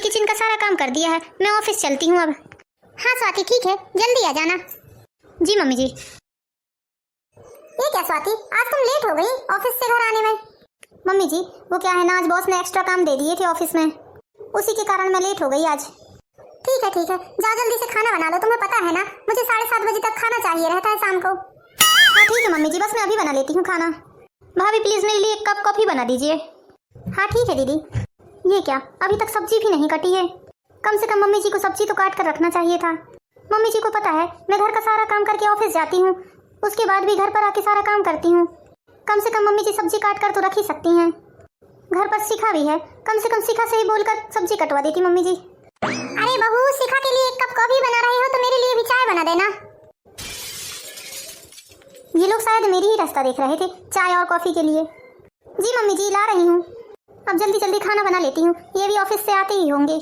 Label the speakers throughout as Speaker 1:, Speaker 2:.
Speaker 1: Kitchen का सारा काम कर दिया है, मैं ऑफिस चलती हूँ अब। हाँ स्वाति ठीक है, जल्दी आ जाना। जी मम्मी जी। ये क्या स्वाति, आज तुम लेट हो गई ऑफिस से घर आने में? मम्मी जी वो क्या है ना, आज बॉस ने एक्स्ट्रा काम दे दिए थे ऑफिस में, उसी के कारण मैं लेट हो गई आज। ठीक है जाओ जल्दी से खाना बना लो, तुम्हें पता है ना मुझे 7:30 बजे तक खाना चाहिए रहता है शाम को। हाँ ठीक है मम्मी जी, बस मैं अभी बना लेती हूँ खाना। भाभी प्लीज मेरे लिए 1 कप कॉफी बना दीजिए। हाँ ठीक है दीदी। ये क्या, अभी तक सब्जी भी नहीं कटी है? कम से कम मम्मी जी को सब्जी तो काट कर रखना चाहिए था। मम्मी जी को पता है मैं घर का सारा काम करके ऑफिस जाती हूँ, उसके बाद भी घर पर आके सारा काम करती हूँ। कम से कम मम्मी जी सब्जी काट कर तो रख ही सकती हैं। घर पर शिखा भी है, कम से कम शिखा से ही बोलकर सब्जी कटवा देती मम्मी जी। अरे बहू, शिखा के लिए 1 कप कॉफी बना रही हो तो मेरे लिए भी चाय बना देना। ये लोग शायद मेरी ही रास्ता देख रहे थे चाय और कॉफी के लिए। जी मम्मी जी ला रही हूँ, अब जल्दी जल्दी खाना बना लेती हूँ, ये भी ऑफिस से आते ही होंगे।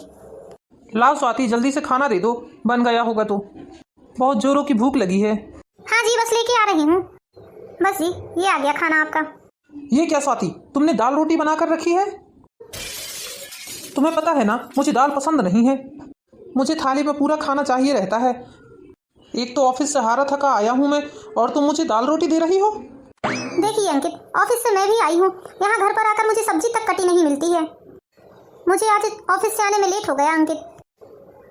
Speaker 2: लाओ स्वाति जल्दी से खाना दे दो, बन गया होगा तो। बहुत जोरों की भूख लगी है।
Speaker 1: हाँ जी बस लेके आ रही हूँ। बस जी ये आ गया खाना आपका।
Speaker 2: ये क्या स्वाति, तुमने दाल रोटी बनाकर रखी है? तुम्हें पता है ना मुझे दाल पसंद नहीं है, मुझे थाली में पूरा खाना चाहिए रहता है। एक तो ऑफिस से हारा थका आया हूँ मैं, और तुम मुझे दाल रोटी दे रही हो?
Speaker 1: देखिए अंकित, ऑफिस से मैं भी आई हूँ, यहाँ घर पर आकर मुझे सब्जी तक कटी नहीं मिलती है। मुझे आज ऑफिस से आने में लेट हो गया अंकित।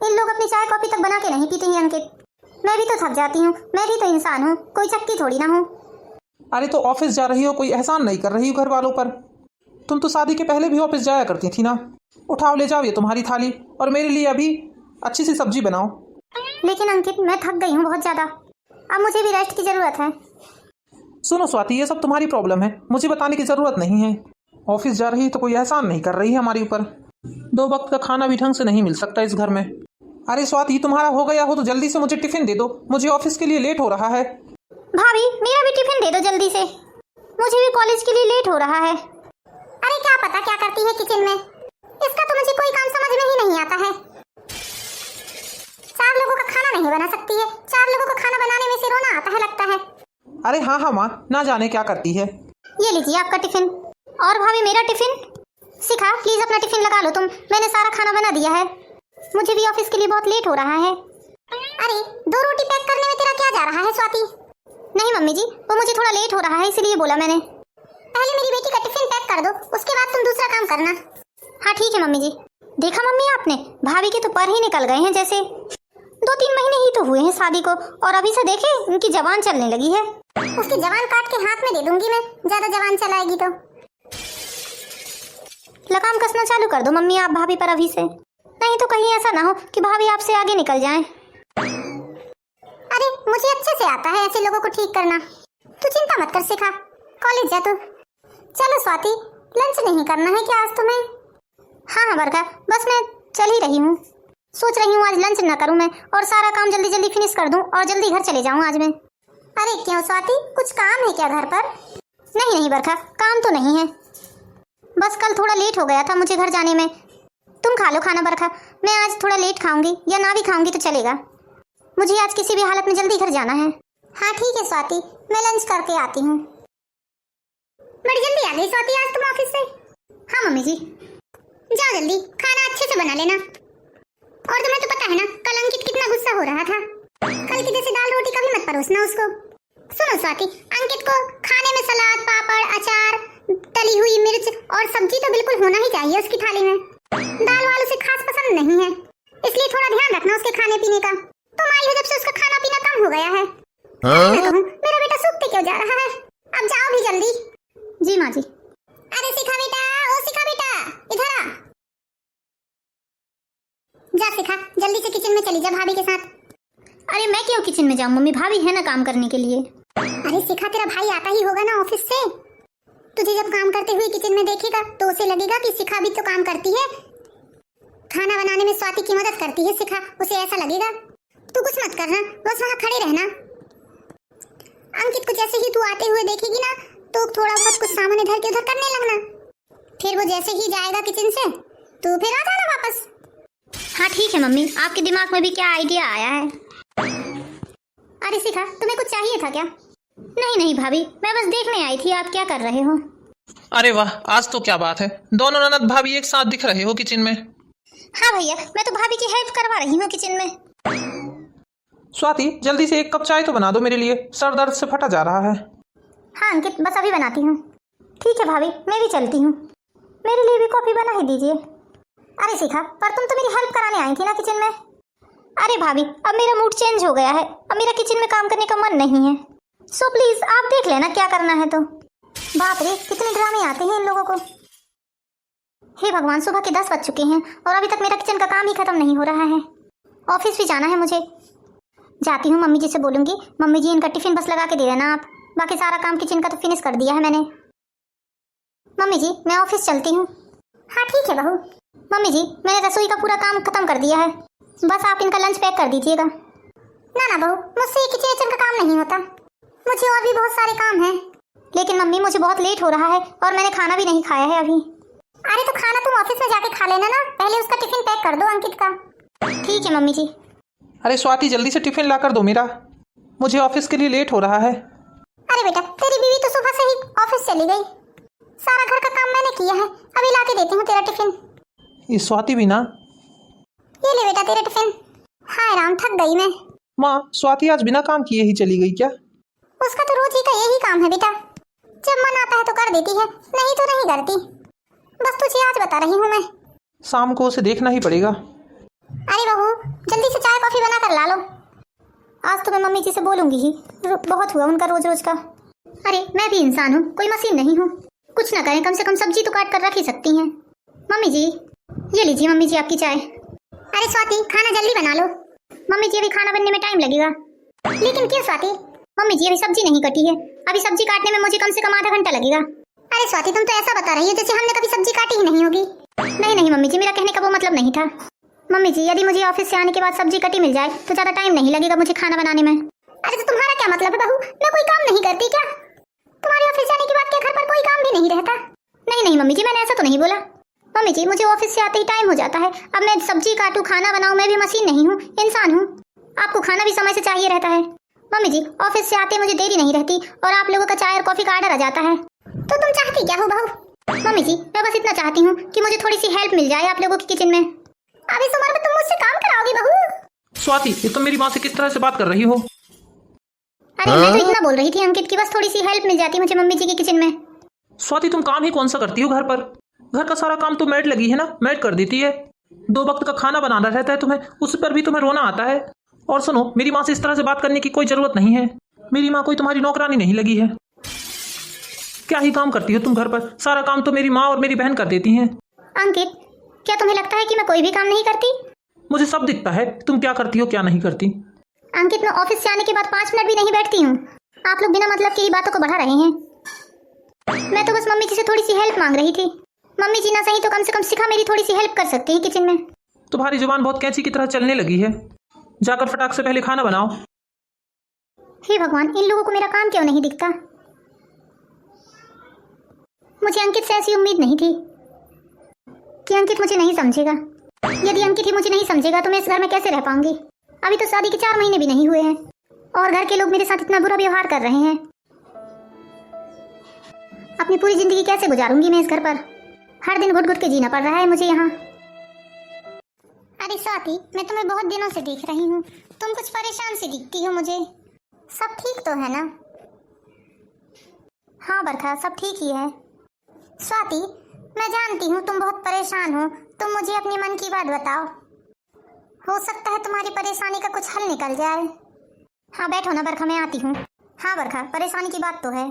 Speaker 1: इन लोग अपनी चाय कॉफी तक बना के नहीं पीते हैं अंकित। मैं भी तो थक जाती हूँ, मैं भी तो इंसान हूँ, कोई चक्की थोड़ी ना हूँ।
Speaker 2: अरे तो ऑफिस जा रही हो, कोई एहसान नहीं कर रही हो घर वालों पर। तुम तो शादी के पहले भी ऑफिस जाया करती थी ना। उठाओ ले जाओ ये तुम्हारी थाली, और मेरे लिए अभी अच्छी सी सब्जी बनाओ।
Speaker 1: लेकिन अंकित मैं थक गई हूँ बहुत ज्यादा, अब मुझे भी रेस्ट की जरूरत है।
Speaker 2: सुनो स्वाति, ये सब तुम्हारी प्रॉब्लम है, मुझे बताने की जरूरत नहीं है। ऑफिस जा रही तो कोई एहसान नहीं कर रही है हमारे ऊपर। 2 वक्त का खाना भी ढंग से नहीं मिल सकता इस घर में। अरे स्वाति, तुम्हारा हो गया हो तो जल्दी से मुझे टिफिन दे दो, मुझे ऑफिस के लिए लेट हो रहा है।
Speaker 1: भाभी मेरा भी टिफिन दे दो जल्दी से, मुझे भी कॉलेज के लिए लेट हो रहा है। अरे क्या पता क्या करती है किचन में, इसका तो मुझे कोई काम समझ में ही नहीं आता है। 4 लोगों का खाना नहीं बना सकती है, 4 लोगों को खाना बनाने में से रोना आता है लगता है।
Speaker 2: अरे हाँ माँ, ना जाने क्या करती है।
Speaker 1: ये लीजिए आपका टिफिन। और भाभी मेरा टिफिन। शिखा प्लीज अपना टिफिन लगा लो तुम, मैंने सारा खाना बना दिया है, मुझे भी ऑफिस के लिए बहुत लेट हो रहा है। अरे 2 रोटी पैक करने में तेरा क्या जा रहा है स्वाति? नहीं मम्मी जी, वो मुझे थोड़ा लेट हो रहा है इसलिए बोला मैंने। पहले मेरी बेटी का टिफिन पैक कर दो, उसके बाद तुम दूसरा काम करना। हाँ ठीक है मम्मी जी। देखा मम्मी आपने, भाभी के तो पर ही निकल गए हैं जैसे। 2-3 महीने ही तो हुए हैं शादी को, और अभी से देखे उनकी जबान चलने लगी है। उसकी जबान काट के हाथ में दे दूंगी मैं, ज्यादा जबान चलाएगी तो। लगाम कसना चालू कर दो मम्मी आप भाभी पर अभी से, नहीं तो कहीं ऐसा ना हो कि भाभी आपसे आगे निकल जाएं। अरे मुझे अच्छे से आता है ऐसे लोगों को ठीक करना, तू चिंता मत कर शिखा, कॉलेज जा तू। चलो स्वाति, लंच नहीं करना है क्या आज तुम्हें? हाँ बरखा, बस मैं चल ही रही हूँ, सोच रही हूँ आज लंच ना करूँ मैं, और सारा काम जल्दी जल्दी फिनिश कर दूँ और जल्दी घर चले जाऊँ आज मैं। अरे क्यों स्वाति, कुछ काम है क्या घर पर? नहीं बरखा, काम तो नहीं है, बस कल थोड़ा लेट हो गया था मुझे घर जाने में। तुम खा लो खाना बरखा, मैं आज थोड़ा लेट खाऊंगी, या ना भी खाऊंगी तो चलेगा, मुझे आज किसी भी हालत में जल्दी घर जाना है। हाँ ठीक है स्वाति, मैं लंच करके आती हूँ। बड़ी जल्दी आ गई स्वाति आज तुम ऑफिस से? हाँ मम्मी जी। जाओ जल्दी खाना अच्छे से बना लेना। और तुम्हें तो पता है ना कल अंकित कितना गुस्सा हो रहा था, कल की जैसे दाल रोटी कभी मत परोसना उसको। सुनो स्वाति, अंकित को खाने में सलाद, पापड़, अचार, तली हुई मिर्च और सब्जी तो बिल्कुल होना ही चाहिए उसकी थाली में। दाल वाल उसे खास पसंद नहीं है, इसलिए थोड़ा ध्यान रखना उसके खाने पीने का। तुम आई हो जब से उसका खाना पीना कम हो गया है। मैं कहूं, मेरा बेटा सूखते क्यों जा रहा है? अब जाओ भी जल्दी। जी माँ जी। अरे शिखा बेटा, ओ शिखा बेटा, इधर आ। जा शिखा, जल्दी से किचन में चली जा भाभी के साथ। अरे मैं क्यों किचन में जाऊं मम्मी, भाभी है ना काम करने के लिए। अरे शिखा, तेरा भाई आता ही होगा ना ऑफिस से, तुझे जब काम करते हुए किचन में देखेगा तो उसे लगेगा कि शिखा भी तो काम करती है, खाना बनाने में स्वाति की मदद करती है शिखा, उसे ऐसा लगेगा। तू कुछ मत करना, बस वहाँ खड़े रहना। अंकित को जैसे ही तू आते हुए देखेगी ना तो थोड़ा बहुत कुछ सामान इधर के उधर करने लगना, फिर वो जैसे ही जाएगा किचन से तो फिर आ जाना वापस। हाँ ठीक है मम्मी, आपके दिमाग में भी क्या आइडिया आया है? अरे शिखा, तुम्हें कुछ चाहिए था क्या? नहीं भाभी, मैं बस देखने आई थी आप क्या कर रहे हो।
Speaker 2: अरे वाह, आज तो क्या बात है, दोनों ननद भाभी एक साथ दिख रहे हो किचन में।
Speaker 1: हाँ भैया, मैं तो भाभी की हेल्प करवा रही हूँ किचन में।
Speaker 2: स्वाति जल्दी से 1 कप चाय तो बना दो मेरे लिए, सर दर्द से फटा जा रहा है।
Speaker 1: हाँ अंकित, बस अभी बनाती हूँ। ठीक है भाभी, मैं भी चलती हूँ। मेरे लिए भी कॉफी बना ही दीजिए। अरे शिखा, पर तुम तो मेरी हेल्प कराने आई थी ना किचन में। अरे भाभी, अब मेरा मूड चेंज हो गया है, अब मेरा किचन में काम करने का मन नहीं है। सो प्लीज आप देख लेना क्या करना है तो। बाप रे, कितने ड्रामे आते हैं इन लोगों को। हे भगवान, सुबह के 10 बज चुके हैं और अभी तक मेरा किचन का काम ही खत्म नहीं हो रहा है। ऑफिस भी जाना है मुझे। जाती हूँ, मम्मी जी से बोलूंगी, मम्मी जी इनका टिफिन बस लगा के दे देना आप। बाकी सारा काम किचन का तो फिनिश कर दिया है मैंने। मम्मी जी मैं ऑफिस चलती हूँ। हाँ ठीक है बहू। मम्मी जी मैंने रसोई का पूरा काम खत्म कर दिया है, बस आप इनका लंच पैक कर दीजिएगा। ना बहू, मुझसे किचन का काम नहीं होता, मुझे और भी बहुत सारे काम हैं। लेकिन मम्मी मुझे बहुत लेट हो रहा है और मैंने खाना भी नहीं खाया है अभी। अरे तो खाना तुम ऑफिस में जाके खा लेना ना, पहले उसका टिफिन पैक कर दो अंकित का। ठीक है मम्मी जी।
Speaker 2: अरे स्वाति जल्दी से टिफिन ला कर दो मेरा, मुझे ऑफिस के लिए लेट हो रहा है।
Speaker 1: अरे बेटा, तेरी बीवी तो सुबह से ही ऑफिस चली गई, सारा घर का काम मैंने किया है, अभी ला के देती हूँ तेरा टिफिन।
Speaker 2: ये स्वाति भी ना।
Speaker 1: ये ले बेटा तेरा टिफिन। हाय राम, थक गई मैं।
Speaker 2: माँ, स्वाति आज बिना काम किए ही चली गई क्या?
Speaker 1: उसका तो रोज ही का यही काम है बेटा, जब मन आता है तो कर देती है, नहीं तो नहीं करती। बस तुझे आज बता रही हूँ मैं।
Speaker 2: शाम को उसे देखना ही पड़ेगा।
Speaker 1: अरे बहू, जल्दी से चाय कॉफी बना कर ला लो। आज तो मैं मम्मी जी से बोलूंगी ही, बहुत हुआ उनका रोज रोज का। अरे मैं भी इंसान हूँ, कोई मशीन नहीं हूँ। कुछ ना करें, कम से कम सब्जी तो काट कर रख ही सकती हैं। मम्मी जी ये लीजिए मम्मी जी आपकी चाय। अरे स्वाति, खाना जल्दी बना लो। मम्मी जी अभी खाना बनने में टाइम लगेगा। लेकिन क्यों स्वाति? मम्मी जी अभी सब्जी नहीं कटी है, अभी सब्जी काटने में मुझे कम से कम आधा घंटा लगेगा। अरे स्वाति, तुम तो ऐसा बता रही हो जैसे हमने कभी सब्जी काटी ही नहीं होगी। नहीं मम्मी जी, मेरा कहने का वो मतलब नहीं था। मम्मी जी यदि मुझे ऑफिस से आने के बाद सब्जी कटी मिल जाए तो ज्यादा टाइम नहीं लगेगा मुझे खाना बनाने में। अरे तो तुम्हारा क्या मतलब है बहू, मैं कोई काम नहीं करती क्या? तुम्हारे ऑफिस जाने के बाद क्या घर पर कोई काम भी नहीं रहता? नहीं मम्मी जी, मैंने ऐसा तो नहीं बोला। मम्मी जी मुझे ऑफिस से आते ही टाइम हो जाता है, अब मैं सब्जी काटूं खाना बनाऊं, मैं भी मशीन नहीं हूँ, इंसान हूँ। आपको खाना भी समय से चाहिए रहता है। मम्मी जी ऑफिस से आते मुझे देरी नहीं रहती और आप लोगों का चाय और कॉफी का ऑर्डर आ जाता है। तो तुम चाहती क्या हो बहू? मम्मी जी मैं बस इतना चाहती हूँ कि मुझे थोड़ी सी हेल्प मिल जाए आप लोगों की किचन में। अब इस उम्र में तुम मुझसे काम कराओगी बहू?
Speaker 2: स्वाति, ये तुम मेरी माँ से किस तरह से बात कर रही हो?
Speaker 1: अरे मैं तो इतना बोल रही थी अंकित की बस थोड़ी सी हेल्प मिल जाती मुझे मम्मी जी की किचन में।
Speaker 2: स्वाति तुम काम ही कौन सा करती हो घर पर? घर का सारा काम तो मैड लगी है ना, मैड कर देती है। 2 वक्त का खाना बनाना रहता है तुम्हें, उस पर भी तुम्हें रोना आता है। और सुनो, मेरी माँ से इस तरह से बात करने की कोई जरूरत नहीं है। मेरी माँ कोई तुम्हारी नौकरानी नहीं लगी है। क्या ही काम करती हो तुम घर पर, सारा काम तो मेरी माँ और मेरी बहन कर देती हैं।
Speaker 1: अंकित, क्या तुम्हें लगता है कि मैं कोई भी काम नहीं करती?
Speaker 2: मुझे सब दिखता है तुम क्या करती हो क्या नहीं करती।
Speaker 1: अंकित, मैं ऑफिस से आने के बाद 5 मिनट भी नहीं बैठती हूँ। आप लोग बिना मतलब की ही बातों को बढ़ा रहे हैं। मैं तो बस मम्मी जी से थोड़ी सी हेल्प मांग रही थी। मम्मी जी ना सही तो कम से कम शिखा मेरी थोड़ी सी हेल्प कर सकती है किचन में।
Speaker 2: तुम्हारी जुबान बहुत कैंची की तरह चलने लगी है, जाकर फटाक से पहले खाना बनाओ।
Speaker 1: हे भगवान, इन लोगों को मेरा काम क्यों नहीं दिखता? मुझे अंकित से ऐसी उम्मीद नहीं थी कि अंकित मुझे नहीं समझेगा। यदि अंकित ही मुझे नहीं समझेगा तो मैं इस घर में कैसे रह पाऊंगी? अभी तो शादी के 4 महीने भी नहीं हुए हैं और घर के लोग मेरे साथ इतना बुरा व्यवहार कर रहे हैं। अपनी पूरी जिंदगी कैसे गुजारूंगी मैं इस घर पर? हर दिन घुट घुट के जीना पड़ रहा है मुझे यहाँ। अरे स्वाति, मैं तुम्हें बहुत दिनों से देख रही हूँ, तुम कुछ परेशान सी दिखती हो मुझे। सब ठीक तो है ना? हाँ बरखा, सब ठीक ही है। स्वाति, मैं जानती हूँ तुम बहुत परेशान हो, तुम मुझे अपने मन की बात बताओ, हो सकता है तुम्हारी परेशानी का कुछ हल निकल जाए। हाँ बैठो ना बरखा, मैं आती हूँ। हाँ बरखा, परेशानी की बात तो है।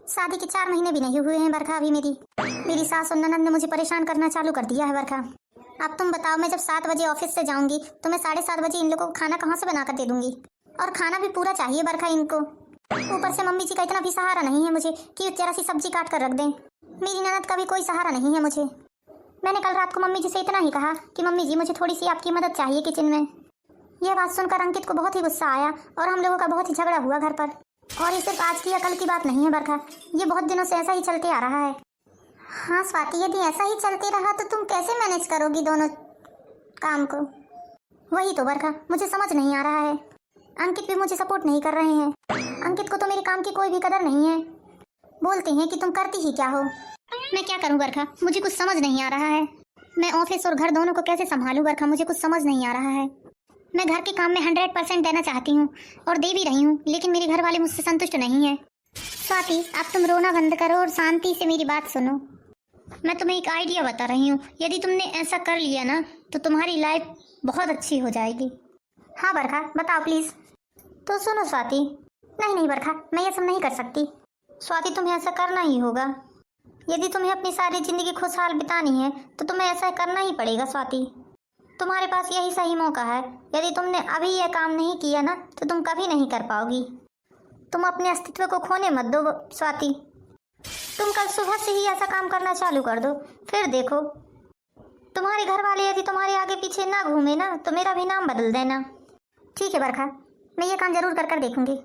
Speaker 1: शादी के 4 महीने भी नहीं हुए हैं बरखा अभी। मेरी सास और ननद ने मुझे परेशान करना चालू कर दिया है बरखा। अब तुम बताओ, मैं जब 7 बजे ऑफिस से जाऊंगी तो मैं 7:30 बजे इन लोगों को खाना कहाँ से बनाकर दे दूंगी? और खाना भी पूरा चाहिए बरखा इनको। ऊपर से मम्मी जी का इतना भी सहारा नहीं है मुझे कि जरा सी सब्जी काट कर रख दें। मेरी ननद का भी कोई सहारा नहीं है मुझे। मैंने कल रात को मम्मी जी से इतना ही कहा कि मम्मी जी मुझे थोड़ी सी आपकी मदद चाहिए किचन में। यह बात सुनकर अंकित को बहुत ही गुस्सा आया और हम लोगों का बहुत ही झगड़ा हुआ घर पर। और ये सिर्फ आज की या कल की बात नहीं है बरखा, ये बहुत दिनों से ऐसा ही चलते आ रहा है। हाँ स्वाति, यदि ऐसा ही चलते रहा तो तुम कैसे मैनेज करोगी दोनों काम को? वही तो बरखा, मुझे समझ नहीं आ रहा है। अंकित भी मुझे सपोर्ट नहीं कर रहे हैं। अंकित को तो मेरे काम की कोई भी कदर नहीं है, बोलते हैं कि तुम करती ही क्या हो। मैं क्या करूं बरखा, मुझे कुछ समझ नहीं आ रहा है। मैं ऑफिस और घर दोनों को कैसे संभालूं बरखा, मुझे कुछ समझ नहीं आ रहा है। मैं घर के काम में 100% देना चाहती हूँ और दे भी रही हूँ, लेकिन मेरे घर वाले मुझसे संतुष्ट नहीं है। स्वाति, अब तुम रोना बंद करो और शांति से मेरी बात सुनो। मैं तुम्हें एक आइडिया बता रही हूँ, यदि तुमने ऐसा कर लिया ना तो तुम्हारी लाइफ बहुत अच्छी हो जाएगी। हाँ बरखा, बताओ प्लीज। तो सुनो स्वाति। नहीं बरखा, मैं ये सब नहीं कर सकती। स्वाति, तुम्हें ऐसा करना ही होगा। यदि तुम्हें अपनी सारी जिंदगी खुशहाल बितानी है तो तुम्हें ऐसा करना ही पड़ेगा स्वाति। तुम्हारे पास यही सही मौका है। यदि तुमने अभी यह काम नहीं किया ना तो तुम कभी नहीं कर पाओगी। तुम अपने अस्तित्व को खोने मत दो स्वाति। तुम कल सुबह से ही ऐसा काम करना चालू कर दो, फिर देखो तुम्हारे घर वाले यदि तुम्हारे आगे पीछे ना घूमे ना तो मेरा भी नाम बदल देना। ठीक है बरखा, मैं ये काम जरूर कर देखूंगी।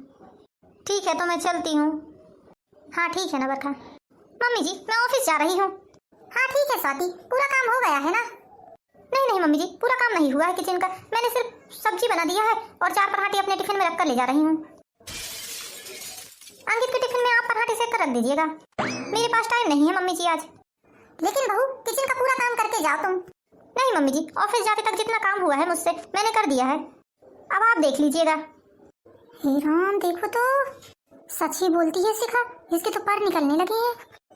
Speaker 1: ठीक है, तो मैं चलती हूँ। हाँ ठीक है ना बरखा। मम्मी जी, मैं ऑफिस जा रही हूँ। हाँ ठीक है स्वाति, पूरा काम हो गया है ना? नहीं मम्मी जी, पूरा काम नहीं हुआ है किचन का। मैंने सिर्फ सब्जी बना दिया है और 4 पराठे अपने टिफिन में रखकर ले जा रही हूँ। अंकित के टिफिन में आप पराठे सेक कर रख दीजिएगा। मेरे पास टाइम नहीं है मम्मी जी आज। लेकिन बहू, किचन का पूरा काम करके जाओ तुम। नहीं मम्मी जी, ऑफिस जाते तक जितना काम हुआ है मुझसे मैंने कर दिया है, अब आप देख लीजिएगा। हे राम, देखो तो सच ही बोलती है शिखा, इसके तो पर निकलने लगे हैं।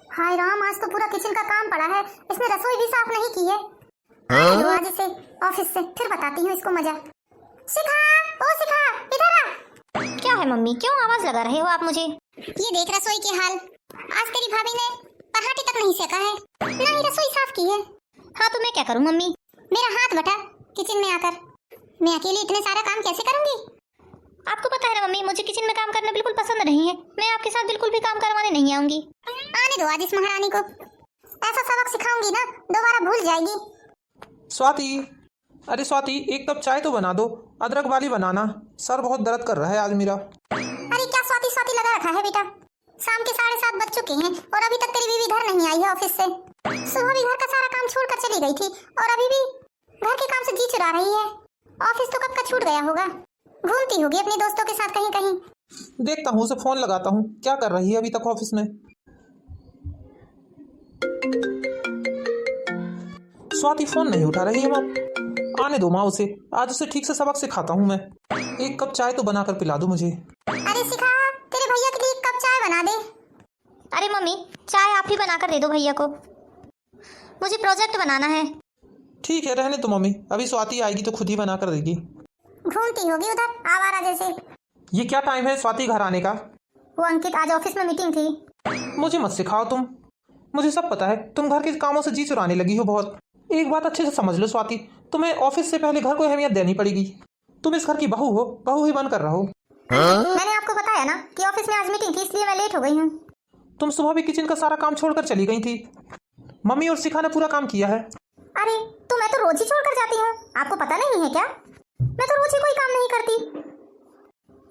Speaker 1: हाय राम, आज तो पूरा किचन का काम पड़ा है, इसने रसोई भी साफ नहीं की है। तो आज इसे ऑफिस से फिर बताती हूँ इसको मजा। शिखा, ओ शिखा, इधर आ। क्या है मम्मी, क्यों आवाज लगा रहे हो आप मुझे? ये देख रसोई के हाल। आज तेरी भाभी ने पराठे तक नहीं सेका है, ना ही रसोई साफ की है। हाँ तो मैं क्या करूँ मम्मी? मेरा हाथ बटा किचन में आकर। मैं अकेले इतने सारा काम कैसे करूंगी? आपको पता है ना मम्मी, मुझे किचन में काम करना बिल्कुल पसंद नहीं है। मैं आपके साथ बिल्कुल भी काम करवाने नहीं आऊंगी। आने दो आज इस महारानी को, ऐसा सबक सिखाऊंगी ना दोबारा भूल जाएगी।
Speaker 2: स्वाति, अरे स्वाति, एक कप चाय तो बना दो, अदरक वाली बनाना, सर बहुत दर्द कर रहा है आज मेरा।
Speaker 1: अरे क्या स्वाति स्वाति लगा रखा है बेटा? शाम के 7:30 बज चुके हैं और अभी तक तेरी बीवी घर नहीं आई है ऑफिस से। सुबह भी घर का सारा काम छोड़कर चली गई थी और अभी भी घर के काम से जी चुरा रही है। ऑफिस तो कब का छूट गया होगा, घूमती होगी अपने दोस्तों के साथ कहीं कहीं।
Speaker 2: देखता हूँ, उसे फोन लगाता हूँ, क्या कर रही है अभी तक ऑफिस में। स्वाति फोन नहीं उठा रही है माँ। आने दो माँ उसे, आज उसे ठीक से सबक सिखाता हूँ मैं। एक कप चाय तो बनाकर पिला दो मुझे।
Speaker 1: अरे शिखा, तेरे भैया के लिए एक कप चाय बना दे। अरे मम्मी, चाय आप ही बनाकर दे दो भैया को, मुझे प्रोजेक्ट बनाना है।
Speaker 2: ठीक है, रहने दो मम्मी, अभी स्वाति आएगी तो खुद ही बना कर देगी।
Speaker 1: घूमती होगी उधर आवारा जैसे।
Speaker 2: ये क्या टाइम है स्वाति घर आने का?
Speaker 1: वो अंकित, आज ऑफिस में मीटिंग थी।
Speaker 2: मुझे मत सिखाओ तुम, मुझे सब पता है, तुम घर के कामों से जी चुराने लगी हो बहुत। एक बात अच्छे से समझ लो स्वाति, तुम्हें ऑफिस से पहले घर को अहमियत देनी पड़ेगी। तुम इस घर की बहू हो, बहू ही बनकर रहो।
Speaker 1: मैंने आपको बताया ना कि ऑफिस में आज मीटिंग थी, इसलिए मैं लेट हो गई हूँ।
Speaker 2: तुम सुबह भी किचन का सारा काम छोड़कर चली गई थी। मम्मी और शिखा ने पूरा काम किया है।
Speaker 1: अरे तो मैं तो रोज ही छोड़कर जाती हूँ, आपको पता नहीं है क्या? मैं तो रोज ही कोई काम नहीं करती।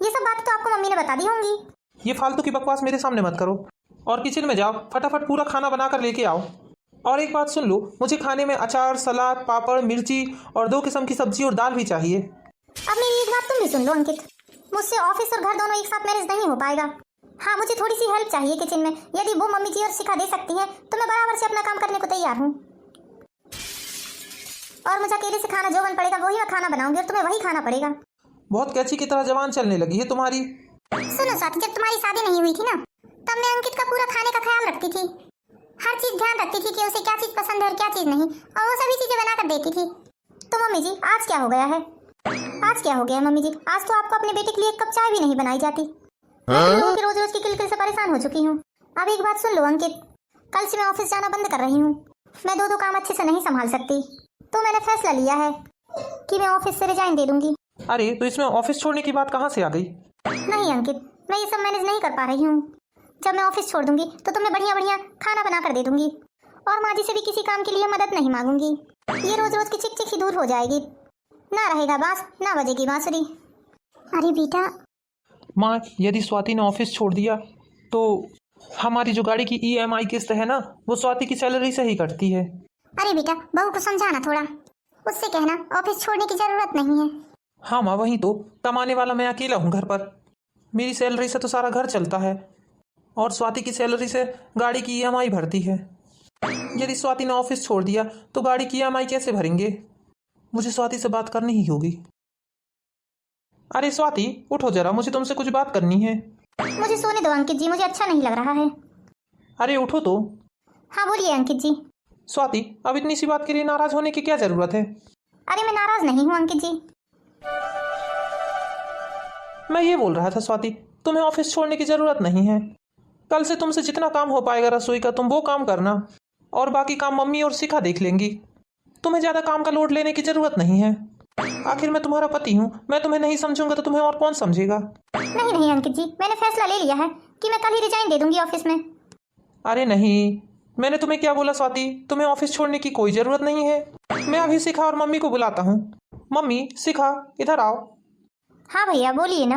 Speaker 1: ये सब बात तो आपको मम्मी ने बता दी होंगी।
Speaker 2: ये फालतू की बकवास मेरे सामने मत करो और किचन में जाओ, फटाफट पूरा खाना बनाकर लेके आओ। और एक बात सुन लो, मुझे खाने में अचार, सलाद, पापड़, मिर्ची और 2 किस्म की सब्जी और दाल भी चाहिए।
Speaker 1: अब मेरी एक बात तुम भी सुन लो अंकित, मुझसे ऑफिस और घर दोनों एक साथ मैनेज नहीं हो पाएगा। हाँ, मुझे थोड़ी सी हेल्प चाहिए किचन में। यदि वो मम्मी जी और शिखा दे सकती है तो मैं बराबर से अपना काम करने को तैयार हूँ। और मुझे अकेले से खाना जो बन पड़ेगा वही मैं खाना बनाऊंगी और तुम्हें वही खाना पड़ेगा।
Speaker 2: बहुत कैची की तरह जबान चलने लगी है तुम्हारी।
Speaker 1: सुनो साथी, जब तुम्हारी शादी नहीं हुई थी ना तब मैं अंकित का पूरा खाने का ख्याल रखती थी। हर चीज ध्यान रखती थी कि उसे क्या चीज पसंद है और क्या चीज नहीं, और वो सभी चीजें बनाकर देती थी। तो मम्मी जी, आज क्या हो गया है? आज क्या हो गया मम्मी जी? आज तो आपको अपने बेटे के लिए एक कप चाय भी नहीं बनाई जाती। मैं लोगों की रोज रोज की किलकिल से परेशान हो चुकी हूँ। अब एक बात सुन लो अंकित, कल से मैं ऑफिस जाना बंद कर रही हूँ। मैं 2 काम अच्छे से नहीं संभाल सकती, तो मैंने फैसला लिया है कि मैं ऑफिस से रिजाइन दे दूंगी।
Speaker 2: अरे तो इसमें ऑफिस छोड़ने की बात कहाँ से आ गई?
Speaker 1: नहीं अंकित, मैं ये सब मैनेज नहीं कर पा रही हूँ। जब मैं ऑफिस छोड़ दूंगी तो तुम्हें बढ़िया बढ़िया खाना बना कर दे दूंगी और माँ जी से भी किसी काम के लिए मदद नहीं मांगूंगी। ये रोज रोज की चिक चिक ही दूर हो जाएगी, ना रहेगा बांस ना बजेगी बांसुरी। अरे बेटा
Speaker 2: माँ, यदि स्वाति ने ऑफिस छोड़ दिया तो हमारी जो गाड़ी की EMI किस्त है ना, वो स्वाति की सैलरी से ही कटती है।
Speaker 1: अरे बेटा, बहू को समझाना थोड़ा, उससे कहना ऑफिस छोड़ने की जरूरत नहीं है।
Speaker 2: हाँ माँ, वही तो, कमाने वाला मैं अकेला हूँ घर पर। मेरी सैलरी से तो सारा घर चलता है और स्वाति की सैलरी से गाड़ी की EMI भरती है। यदि स्वाति ने ऑफिस छोड़ दिया तो गाड़ी की EMI कैसे भरेंगे? मुझे स्वाति से बात करनी ही होगी। अरे स्वाति उठो जरा, मुझे तुमसे कुछ बात करनी है।
Speaker 1: मुझे सोने दो अंकित जी, मुझे अच्छा नहीं लग रहा है।
Speaker 2: अरे उठो तो।
Speaker 1: हाँ बोलिए अंकित जी।
Speaker 2: स्वाति अब इतनी सी बात के लिए नाराज होने की क्या जरूरत है?
Speaker 1: अरे मैं नाराज नहीं हूँ अंकित जी।
Speaker 2: मैं ये बोल रहा था स्वाति, तुम्हें ऑफिस छोड़ने की जरूरत नहीं है। कल से तुमसे जितना काम हो पाएगा रसोई का तुम वो काम करना, और बाकी काम मम्मी और शिखा देख लेंगी। तुम्हें ज्यादा काम का लोड लेने की जरूरत नहीं है। आखिर मैं तुम्हारा पति हूँ, मैं तुम्हें नहीं समझूंगा तो तुम्हें और कौन समझेगा?
Speaker 1: नहीं नहीं अंकित जी, मैंने फैसला ले लिया है कि मैं कल ही रिजाइन दे दूंगी ऑफिस में।
Speaker 2: अरे नहीं, मैंने तुम्हें क्या बोला स्वाति, तुम्हें ऑफिस छोड़ने की कोई जरूरत नहीं है। मैं अभी शिखा और मम्मी को बुलाता हूँ। मम्मी शिखा इधर आओ।
Speaker 1: हाँ भैया बोलिए ना।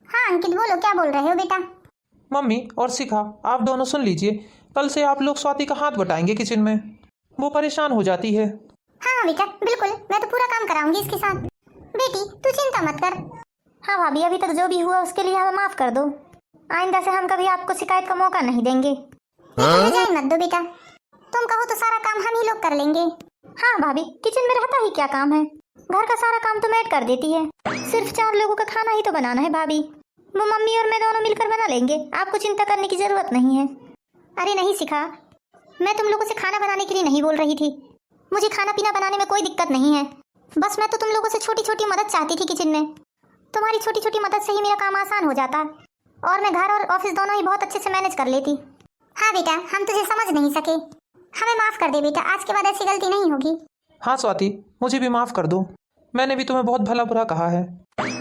Speaker 1: हाँ अंकित बोलो, क्या बोल रहे हो बेटा?
Speaker 2: मम्मी और शिखा आप दोनों सुन लीजिए, कल से आप लोग स्वाति का हाथ बटाएंगे किचन में। वो परेशान हो जाती है।
Speaker 1: हाँ बेटा बिल्कुल, मैं तो पूरा काम कराऊंगी इसके साथ। बेटी तू चिंता मत कर। हाँ भाभी, अभी तक जो भी हुआ उसके लिए हमें माफ कर दो। आइंदा से हम कभी आपको शिकायत का मौका नहीं देंगे। रिजाइन मत दो बेटा, तुम कहो तो सारा काम हम ही लोग कर लेंगे। हाँ भाभी, किचन में रहता ही क्या काम है, घर का सारा काम तो मैट कर देती है। सिर्फ 4 लोगों का खाना ही तो बनाना है भाभी, वो मम्मी और मैं दोनों मिलकर बना लेंगे, आपको चिंता करने की जरूरत नहीं है। अरे नहीं शिखा, मैं तुम लोगों से खाना बनाने के लिए नहीं बोल रही थी। मुझे खाना पीना बनाने में कोई दिक्कत नहीं है, बस मैं तो तुम लोगों से छोटी छोटी मदद चाहती थी किचन में। तुम्हारी छोटी छोटी मदद से ही मेरा काम आसान हो जाता, और मैं घर और ऑफिस दोनों ही बहुत अच्छे से मैनेज कर लेती। हाँ बेटा, हम तुझे समझ नहीं सके, हमें माफ कर दे बेटा, आज के बाद ऐसी गलती नहीं होगी।
Speaker 2: हाँ स्वाति, मुझे भी माफ कर दो, मैंने भी तुम्हें बहुत भला बुरा कहा है।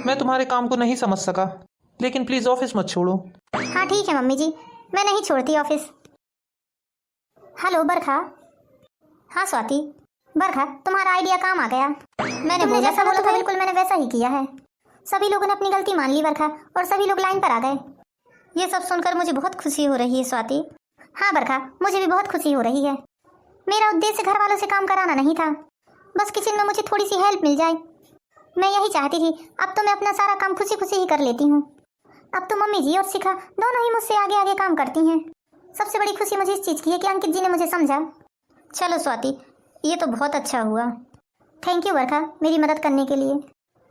Speaker 2: मैं तुम्हारे काम को नहीं समझ सका, लेकिन प्लीज ऑफिस मत छोड़ो।
Speaker 1: हाँ ठीक है मम्मी जी, मैं नहीं छोड़ती ऑफिस। हेलो बरखा। हाँ स्वाति। बरखा तुम्हारा आइडिया काम आ गया, मैंने बोला था बिल्कुल मैंने वैसा ही किया है। सभी लोगों ने अपनी गलती मान ली बरखा, और सभी लोग लाइन पर आ गए। ये सब सुनकर मुझे बहुत खुशी हो रही है स्वाति। हाँ बरखा, मुझे भी बहुत खुशी हो रही है। मेरा उद्देश्य घर वालों से काम कराना नहीं था, बस किचन में मुझे थोड़ी सी हेल्प मिल जाए, मैं यही चाहती थी। अब तो मैं अपना सारा काम खुशी खुशी ही कर लेती हूँ। अब तो मम्मी जी और शिखा दोनों ही मुझसे आगे आगे काम करती हैं। सबसे बड़ी खुशी मुझे इस चीज़ की है कि अंकित जी ने मुझे समझा। चलो स्वाति, ये तो बहुत अच्छा हुआ। थैंक यू बरखा मेरी मदद करने के लिए।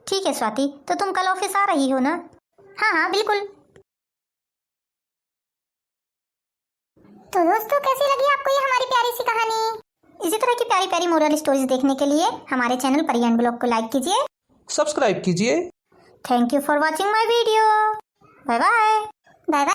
Speaker 1: ठीक है स्वाति, तो तुम कल ऑफिस आ रही हो ना? हाँ हाँ बिल्कुल। तो दोस्तों कैसी लगी आपको ये हमारी प्यारी सी कहानी? इसी तरह की प्यारी प्यारी मोरल स्टोरीज देखने के लिए हमारे चैनल परियन ब्लॉग को लाइक कीजिए,
Speaker 2: सब्सक्राइब कीजिए।
Speaker 1: Thank you for watching my video. Bye bye. Bye bye.